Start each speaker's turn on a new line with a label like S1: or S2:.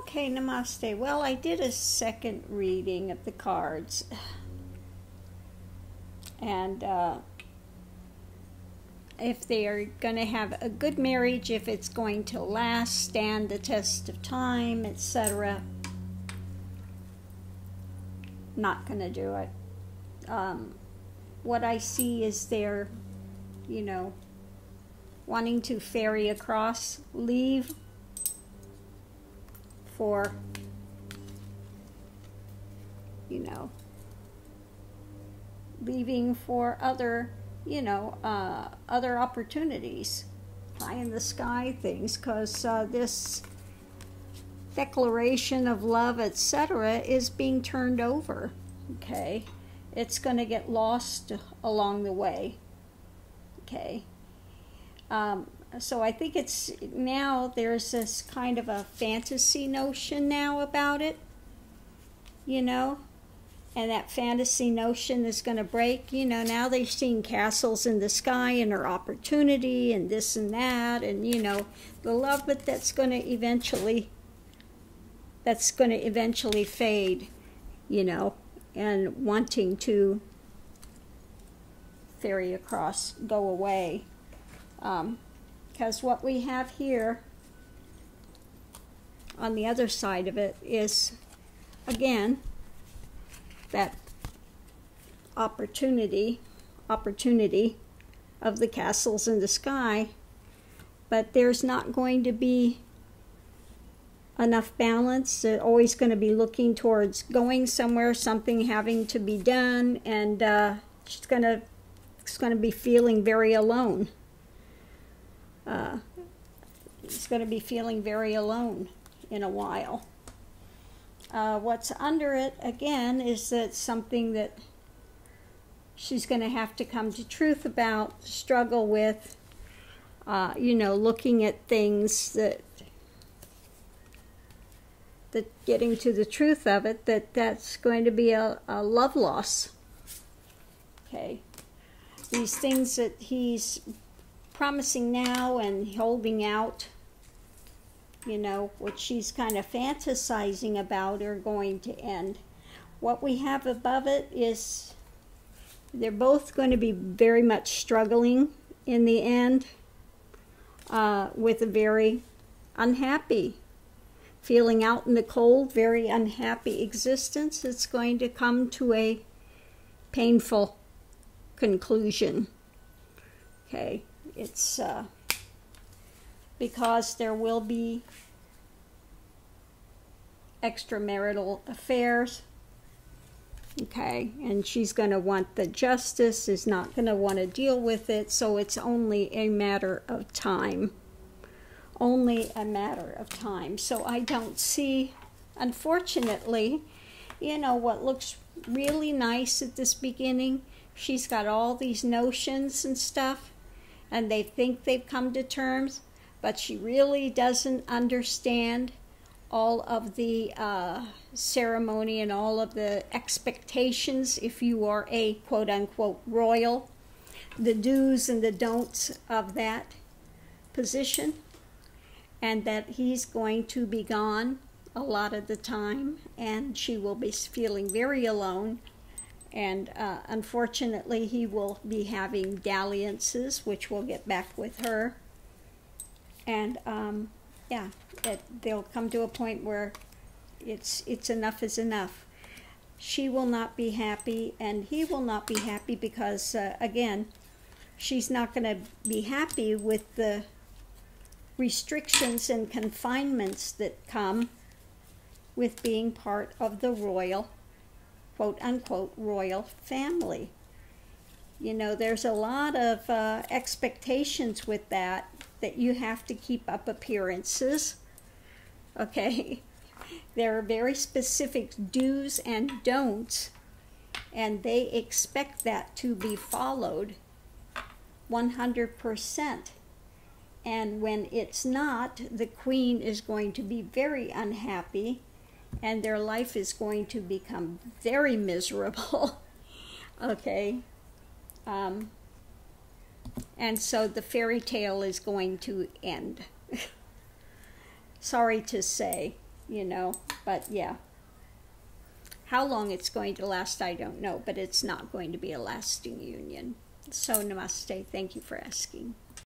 S1: Okay, namaste. Well, I did a second reading of the cards. And if they are going to have a good marriage, if it's going to last, stand the test of time, etc., not going to do it. What I see is they're, wanting to ferry across, leave for, leaving for other, other opportunities, high in the sky things, because this declaration of love, etc., is being turned over, okay? It's going to get lost along the way, okay? So I think it's now there's this kind of a fantasy notion now about it, and that fantasy notion is going to break. Now they're seeing castles in the sky and their opportunity and this and that, and the love, but that's going to eventually fade, and wanting to ferry across, go away. Because what we have here on the other side of it is, again, that opportunity of the castles in the sky, but there's not going to be enough balance. They're always going to be looking towards going somewhere, something having to be done, and it's going to be feeling very alone. He's going to be feeling very alone in a while. What's under it, again, is that something that she's going to have to come to truth about, struggle with, looking at things that getting to the truth of it, that's going to be a love loss. Okay. These things that he's promising now and holding out, what she's kind of fantasizing about, are going to end. What we have above it is they're both going to be very much struggling in the end, with a very unhappy, feeling out in the cold, very unhappy existence. It's going to come to a painful conclusion. Okay, it's because there will be extramarital affairs, okay, and she's going to want the justice, is not going to want to deal with it, so it's only a matter of time. Only a matter of time. So I don't see, unfortunately, what looks really nice at this beginning. She's got all these notions and stuff, and they think they've come to terms, but she really doesn't understand all of the ceremony and all of the expectations if you are a quote-unquote royal, the do's and the don'ts of that position, and that he's going to be gone a lot of the time, and she will be feeling very alone. And unfortunately, he will be having dalliances, which will get back with her. And they'll come to a point where it's enough is enough. She will not be happy, and he will not be happy, because again, she's not going to be happy with the restrictions and confinements that come with being part of the royal, quote-unquote, royal family. There's a lot of expectations with that you have to keep up appearances, okay? There are very specific do's and don'ts, and they expect that to be followed 100%. And when it's not, the queen is going to be very unhappy, and their life is going to become very miserable, okay? And so the fairy tale is going to end. Sorry to say, you know, but yeah. How long it's going to last, I don't know, but it's not going to be a lasting union. So namaste. Thank you for asking.